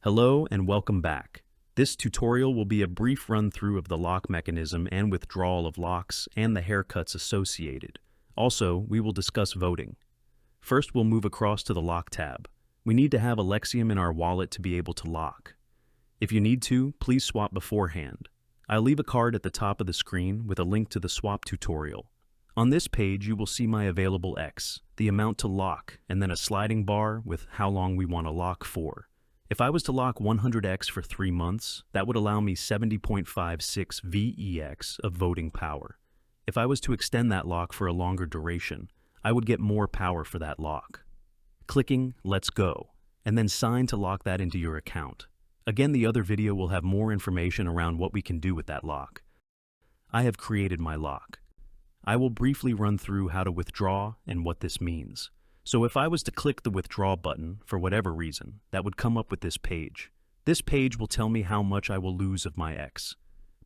Hello and welcome back. This tutorial will be a brief run-through of the lock mechanism and withdrawal of locks and the haircuts associated. Also, we will discuss voting. First, we'll move across to the lock tab. We need to have Elexium in our wallet to be able to lock. If you need to, please swap beforehand. I'll leave a card at the top of the screen with a link to the swap tutorial. On this page, you will see my available X, the amount to lock, and then a sliding bar with how long we want to lock for. If I was to lock 100x for 3 months, that would allow me 70.56 VEX of voting power. If I was to extend that lock for a longer duration, I would get more power for that lock. Clicking Let's Go, and then sign to lock that into your account. Again, the other video will have more information around what we can do with that lock. I have created my lock. I will briefly run through how to withdraw and what this means. So if I was to click the withdraw button, for whatever reason, that would come up with this page. This page will tell me how much I will lose of my X.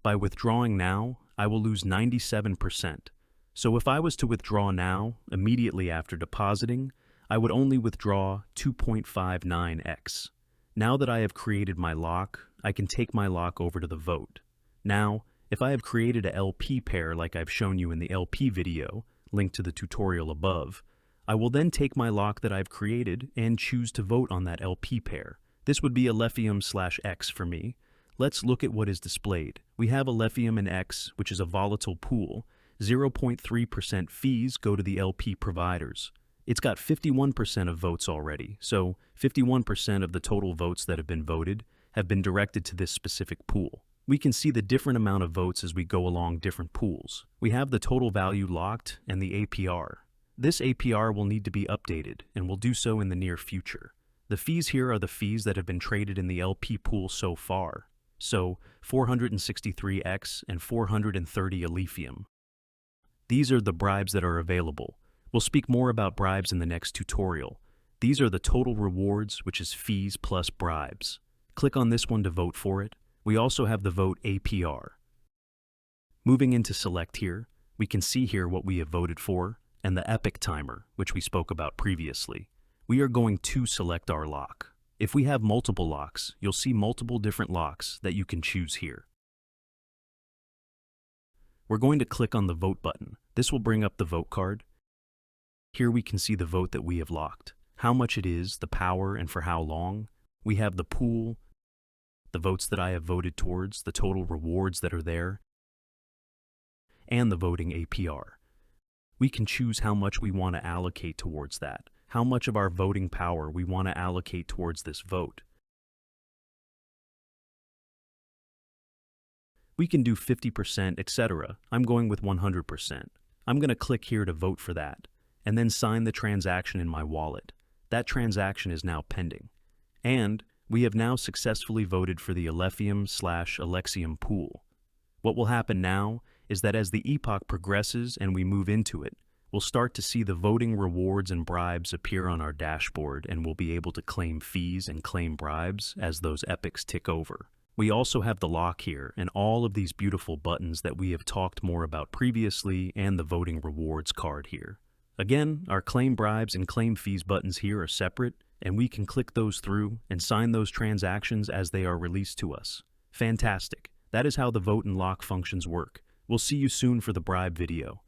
By withdrawing now, I will lose 97%. So if I was to withdraw now, immediately after depositing, I would only withdraw 2.59x. Now that I have created my lock, I can take my lock over to the vote. Now, if I have created a LP pair like I've shown you in the LP video, linked to the tutorial above, I will then take my lock that I've created and choose to vote on that LP pair. This would be Elexium/X for me. Let's look at what is displayed. We have Elexium and X, which is a volatile pool. 0.3% fees go to the LP providers. It's got 51% of votes already, so 51% of the total votes that have been voted have been directed to this specific pool. We can see the different amount of votes as we go along different pools. We have the total value locked and the APR. This APR will need to be updated, and will do so in the near future. The fees here are the fees that have been traded in the LP pool so far. So, 463X and 430 Elexium. These are the bribes that are available. We'll speak more about bribes in the next tutorial. These are the total rewards, which is fees plus bribes. Click on this one to vote for it. We also have the vote APR. Moving into select here, we can see here what we have voted for, and the epic timer, which we spoke about previously. We are going to select our lock. If we have multiple locks, you'll see multiple different locks that you can choose here. We're going to click on the vote button. This will bring up the vote card. Here we can see the vote that we have locked, how much it is, the power, and for how long. We have the pool, the votes that I have voted towards, the total rewards that are there, and the voting APR. We can choose how much we want to allocate towards that, how much of our voting power we want to allocate towards this vote. We can do 50%, etc. I'm going with 100%. I'm going to click here to vote for that, and then sign the transaction in my wallet. That transaction is now pending. And we have now successfully voted for the Elexium/Elexium pool. What will happen now is that as the epoch progresses and we move into it, we'll start to see the voting rewards and bribes appear on our dashboard, and we'll be able to claim fees and claim bribes as those epochs tick over. We also have the lock here and all of these beautiful buttons that we have talked more about previously, and the voting rewards card here. Again, our claim bribes and claim fees buttons here are separate, and we can click those through and sign those transactions as they are released to us. Fantastic. That is how the vote and lock functions work. We'll see you soon for the bribe video.